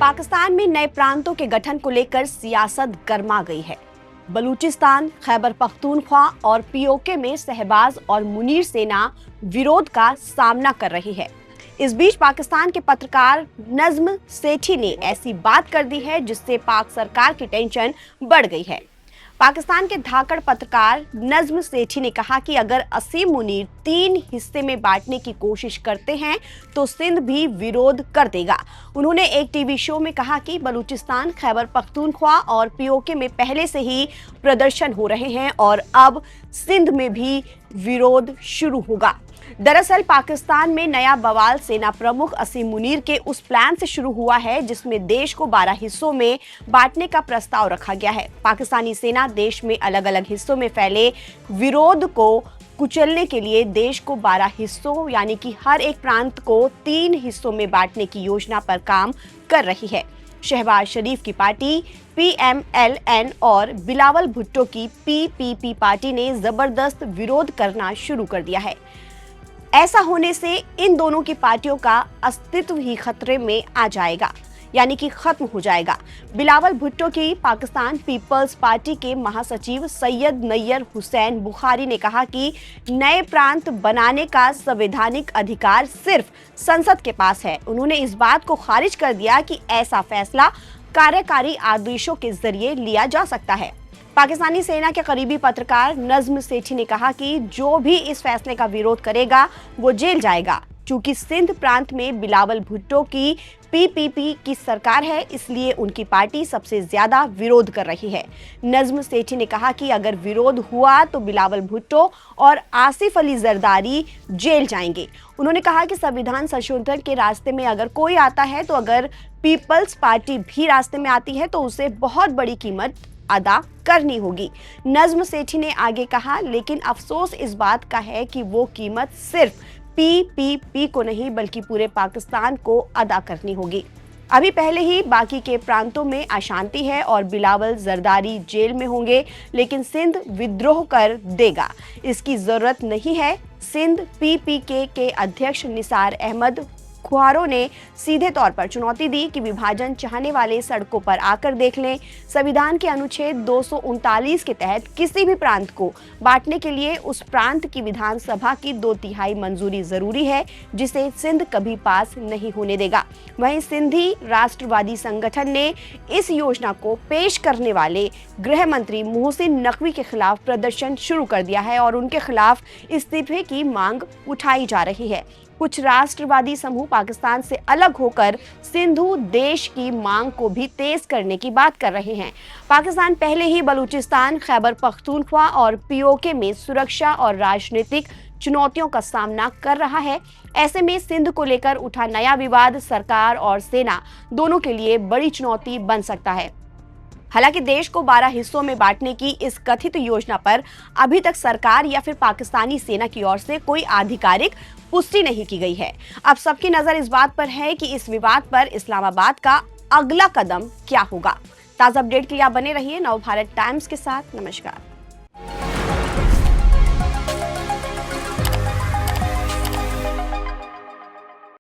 पाकिस्तान में नए प्रांतों के गठन को लेकर सियासत गर्मा गई है। बलूचिस्तान, खैबर पख्तूनख्वा और पीओके में शहबाज और मुनीर सेना विरोध का सामना कर रही है। इस बीच पाकिस्तान के पत्रकार नज्म सेठी ने ऐसी बात कर दी है जिससे पाक सरकार की टेंशन बढ़ गई है। पाकिस्तान के धाकड़ पत्रकार नज्म सेठी ने कहा कि अगर असीम मुनीर 3 हिस्से में बांटने की कोशिश करते हैं तो सिंध भी विरोध कर देगा। उन्होंने एक टीवी शो में कहा कि बलूचिस्तान, खैबर पख्तूनख्वा और पीओके में पहले से ही प्रदर्शन हो रहे हैं और अब सिंध में भी विरोध शुरू होगा। दरअसल पाकिस्तान में नया बवाल सेना प्रमुख असीम मुनीर के उस प्लान से शुरू हुआ है जिसमें देश को 12 हिस्सों में बांटने का प्रस्ताव रखा गया है। पाकिस्तानी सेना देश में अलग अलग हिस्सों में फैले विरोध को कुचलने के लिए देश को 12 हिस्सों यानी कि हर एक प्रांत को 3 हिस्सों में बांटने की योजना पर काम कर रही है। शहबाज शरीफ की पार्टी PMLN और बिलावल भुट्टो की PPP पार्टी ने जबरदस्त विरोध करना शुरू कर दिया है। ऐसा होने से इन दोनों की पार्टियों का अस्तित्व ही खतरे में आ जाएगा, यानी कि खत्म हो जाएगा। बिलावल भुट्टो की पाकिस्तान पीपल्स पार्टी के महासचिव सैयद नैयर हुसैन बुखारी ने कहा कि नए प्रांत बनाने का संवैधानिक अधिकार सिर्फ संसद के पास है। उन्होंने इस बात को खारिज कर दिया कि ऐसा फैसला कार्यकारी आदेशों के जरिए लिया जा सकता है। पाकिस्तानी सेना के करीबी पत्रकार नज्म सेठी ने कहा कि जो भी इस फैसले का विरोध करेगा वो जेल जाएगा। चूंकि सिंध प्रांत में बिलावल भुट्टो की PPP की सरकार है, इसलिए उनकी पार्टी सबसे ज्यादा विरोध कर रही है। नज्म सेठी ने कहा कि अगर विरोध हुआ तो बिलावल भुट्टो और आसिफ अली जरदारी जेल जाएंगे। उन्होंने कहा कि संविधान संशोधन के रास्ते में अगर कोई आता है तो अगर पीपल्स पार्टी भी रास्ते में आती है तो उसे बहुत बड़ी कीमत अदा करनी होगी। नज्म सेठी ने आगे कहा, लेकिन अफसोस इस बात का है कि वो कीमत सिर्फ PPP को नहीं बल्कि पूरे पाकिस्तान को अदा करनी होगी। अभी पहले ही बाकी के प्रांतों में अशांति है और बिलावल जरदारी जेल में होंगे, लेकिन सिंध विद्रोह कर देगा, इसकी जरूरत नहीं है। सिंध PPK के अध्यक्ष निसार अहमद खुआरो ने सीधे तौर पर चुनौती दी कि विभाजन चाहने वाले सड़कों पर आकर देख लें। संविधान के अनुच्छेद 239 के तहत किसी भी प्रांत को बांटने के लिए उस प्रांत की विधानसभा की 2/3 मंजूरी जरूरी है, जिसे सिंध कभी पास नहीं होने देगा। वहीं सिंधी राष्ट्रवादी संगठन ने इस योजना को पेश करने वाले गृह मंत्री मोहसिन नकवी के खिलाफ प्रदर्शन शुरू कर दिया है और उनके खिलाफ इस्तीफे की मांग उठाई जा रही है। कुछ राष्ट्रवादी समूह पाकिस्तान से अलग होकर सिंधु देश की मांग को भी तेज करने की बात कर रहे हैं। पाकिस्तान पहले ही बलूचिस्तान, खैबर पख्तूनख्वा और पीओके में सुरक्षा और राजनीतिक चुनौतियों का सामना कर रहा है। ऐसे में सिंध को लेकर उठा नया विवाद सरकार और सेना दोनों के लिए बड़ी चुनौती बन सकता है। हालांकि देश को 12 हिस्सों में बांटने की इस कथित योजना पर अभी तक सरकार या फिर पाकिस्तानी सेना की ओर से कोई आधिकारिक पुष्टि नहीं की गई है। अब सबकी नजर इस बात पर है कि इस विवाद पर इस्लामाबाद का अगला कदम क्या होगा। ताजा अपडेट के लिए आप बने रहिए नवभारत टाइम्स के साथ। नमस्कार।